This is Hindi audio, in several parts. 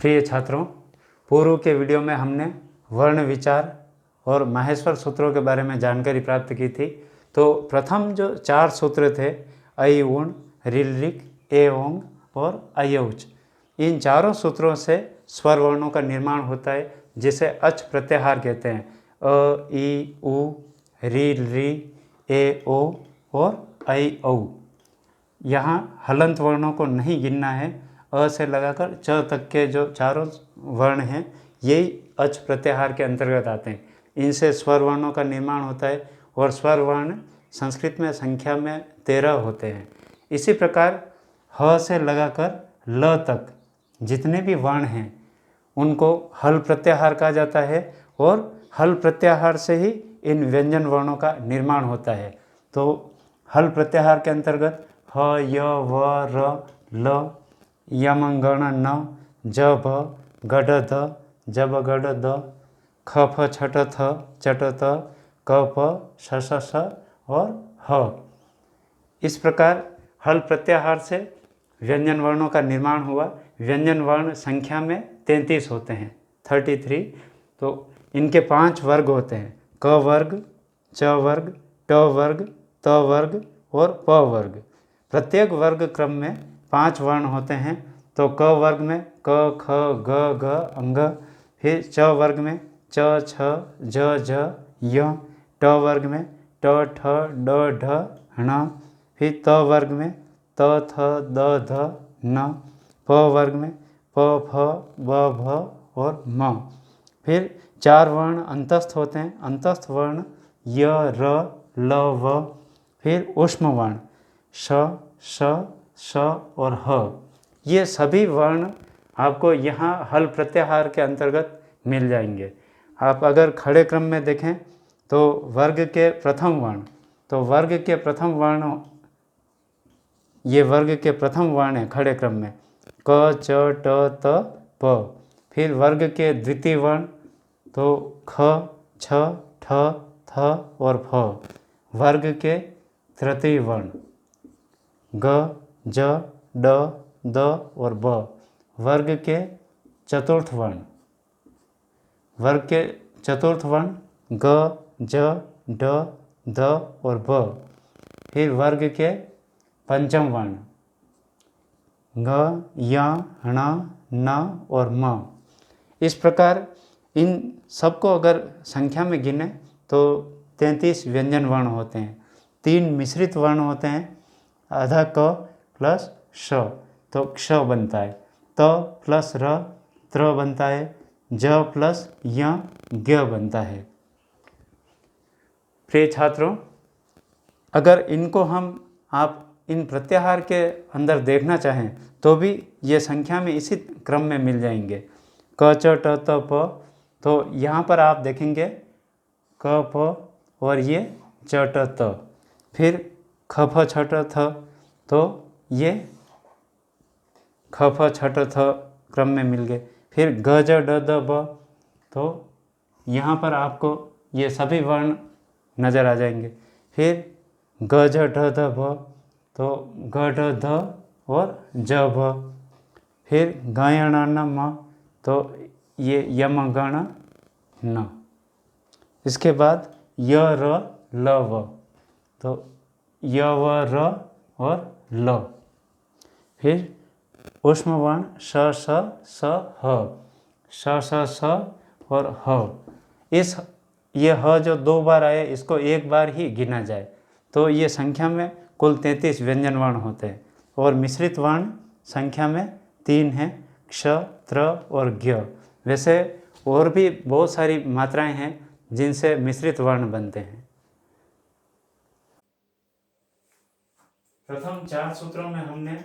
प्रिय छात्रों, पूर्व के वीडियो में हमने वर्ण विचार और माहेश्वर सूत्रों के बारे में जानकारी प्राप्त की थी। तो प्रथम जो 4 सूत्र थे, ऐ उण, ऋल ऋक, ए ओंग और ऐ औच, इन चारों सूत्रों से स्वर वर्णों का निर्माण होता है, जिसे अच प्रत्याहार कहते हैं। अ, ई, उ, ऋ, ऋ, ए, ओ और ऐ औ। यहाँ हलंत वर्णों को नहीं गिनना है। अ से लगाकर च तक के जो चारों वर्ण हैं, यही अच प्रत्याहार के अंतर्गत आते हैं। इनसे स्वर वर्णों का निर्माण होता है और स्वर वर्ण संस्कृत में संख्या में 13 होते हैं। इसी प्रकार ह से लगाकर ल तक जितने भी वर्ण हैं उनको हल प्रत्याहार कहा जाता है और हल प्रत्याहार से ही इन व्यंजन वर्णों का निर्माण होता है। तो हल प्रत्याहार के अंतर्गत ह, य, व, र, ल, यम, गण, न, ज, भ, गढ़, ध, जब, गढ़, द, ख, फ, छठ, थ, चट, त, क, प, श, श, स और ह। इस प्रकार हल प्रत्याहार से व्यंजन वर्णों का निर्माण हुआ। व्यंजन वर्ण संख्या में 33 होते हैं, 33। तो इनके 5 वर्ग होते हैं, क वर्ग, च वर्ग, ट वर्ग, त वर्ग और प वर्ग। प्रत्येक वर्ग क्रम में 5 वर्ण होते हैं। तो क वर्ग में क, ख, ग, घ, अंग। फिर च वर्ग में च, छ, ज, झ, य। ट वर्ग में ट, ठ, ड, ढ, ण। फिर त वर्ग में त, थ, द, ध, न। प वर्ग में प, फ, ब, भ और म। फिर 4 वर्ण अंतस्थ होते हैं। अंतस्थ वर्ण य, र, ल, व। फिर ऊष्म वर्ण श, श, श और ह। ये सभी वर्ण आपको यहाँ हल प्रत्याहार के अंतर्गत मिल जाएंगे। आप अगर खड़े क्रम में देखें तो वर्ग के प्रथम वर्ण, तो वर्ग के प्रथम वर्ण, ये वर्ग के प्रथम वर्ण है खड़े क्रम में, क, च, ट, त, प। फिर वर्ग के द्वितीय वर्ण तो ख, छ, ठ, थ और फ। वर्ग के तृतीय वर्ण ग, ज, ड, द और ब। वर्ग के चतुर्थ वर्ण, वर्ग के चतुर्थ वर्ण ग, ज, ड, द और ब। फिर वर्ग के पंचम वर्ण ग, य, ण, न और म। इस प्रकार इन सबको अगर संख्या में गिने तो 33 व्यंजन वर्ण होते हैं। 3 मिश्रित वर्ण होते हैं, आधा क प्लस श, तो क्ष बनता है। त प्लस र, त्र बनता है। ज प्लस य, ज्ञ बनता है। प्रिय छात्रों, अगर इनको आप इन प्रत्याहार के अंदर देखना चाहें तो भी ये संख्या में इसी क्रम में मिल जाएंगे। क, च, ट, त, प। तो यहाँ पर आप देखेंगे क, प और ये च, ट, त। फिर ख, फ, छ, ट, थ, तो ये ख, फ, छ, ट, थ क्रम में मिल गए। फिर ग, ज, ड, द, ब। तो यहाँ पर आपको ये सभी वर्ण नज़र आ जाएंगे। फिर ग, ज, ढ, ध, भ। तो ग, ढ, ध और ज, भ। फिर ग, य, ण, न, म। तो ये यम, गण, न। इसके बाद य, र, ल, व। तो य, व, र और ल। फिर ऊष्म वर्ण श, श, स, ह। श, श, स और ह। ये ह जो 2 बार आए, इसको 1 बार ही गिना जाए तो ये संख्या में कुल 33 व्यंजन वर्ण होते हैं। और मिश्रित वर्ण संख्या में 3 हैं, क्ष, त्र और ज्ञ। वैसे और भी बहुत सारी मात्राएं हैं जिनसे मिश्रित वर्ण बनते हैं। प्रथम 4 सूत्रों में हमने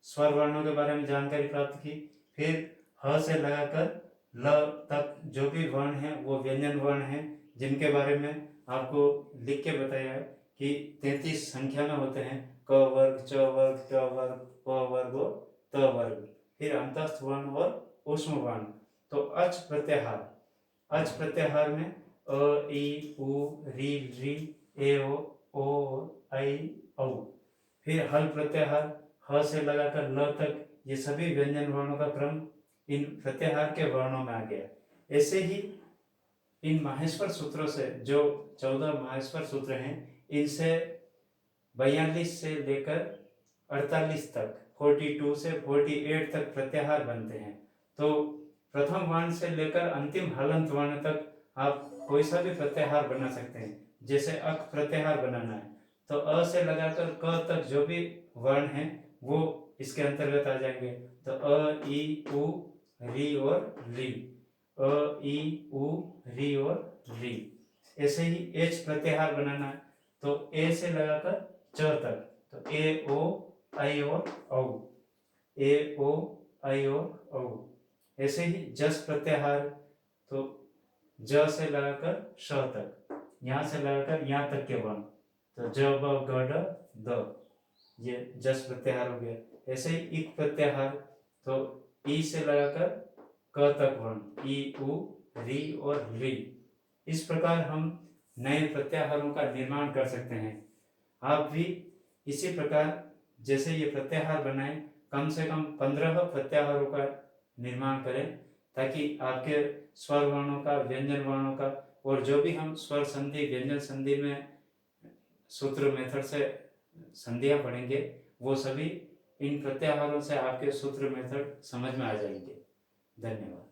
स्वर वर्णों के बारे में जानकारी प्राप्त की। फिर ह से लगाकर ल तक जो भी वर्ण हैं वो व्यंजन वर्ण हैं, जिनके बारे में आपको लिख के बताया है कि 33 संख्या में होते हैं। क वर्ग, च वर्ग, ट वर्ग, प वर्ग और त वर्ग। फिर अंतस्थ वर्ण और ऊष्म वर्ण। तो अच प्रत्याहार, अच प्रत्याहार में अ, ई, उ, ऋ, ऋ, ए, ओ, ऐ, औ। फिर हल प्रत्याहार ह से लगाकर ल तक, ये सभी व्यंजन वर्णों का क्रम इन प्रत्याहार के वर्णों में आ गया। ऐसे ही इन माहेश्वर सूत्रों से, जो 14 माहेश्वर सूत्र हैं, इनसे 42 से लेकर 48 तक, 42 से 48 तक प्रत्याहार बनते हैं। तो प्रथम वर्ण से लेकर अंतिम हलंत वर्ण तक आप कोई सा भी प्रत्याहार बना सकते हैं। जैसे अक प्रत्याहार बनाना है तो अ से लगाकर क तक जो भी वर्ण है वो इसके अंतर्गत आ जाएंगे। तो अ, ई, उ, री और ली, अ, ई, उ, री और री। ऐसे ही एच प्रत्याहार बनाना है तो ए से लगाकर च तक, तो ए, ओ, आई और औ, ए, ओ, आई और औ। ऐसे ही जस प्रत्याहार तो ज से लगाकर श तक, यहाँ से लगाकर यहाँ तक के वर्ण, तो ज, ब, ग, ड, द, ये जस प्रत्याहार हो गया। ऐसे ही इक प्रत्याहार तो ई से लगाकर क तक वर्ण, ई, उ, री और री। इस प्रकार हम नए प्रत्याहारों का निर्माण कर सकते हैं। आप भी इसी प्रकार जैसे ये प्रत्याहार बनाएं, कम से कम 15 प्रत्याहारों का निर्माण करें, ताकि आपके स्वर वर्णों का, व्यंजन वर्णों का, और जो भी हम स्वर संधि, व्यंजन संधि में सूत्र मेथड से संधियां पढ़ेंगे, वो सभी इन प्रत्याहारों से आपके सूत्र मेथड समझ में आ जाएंगे। धन्यवाद।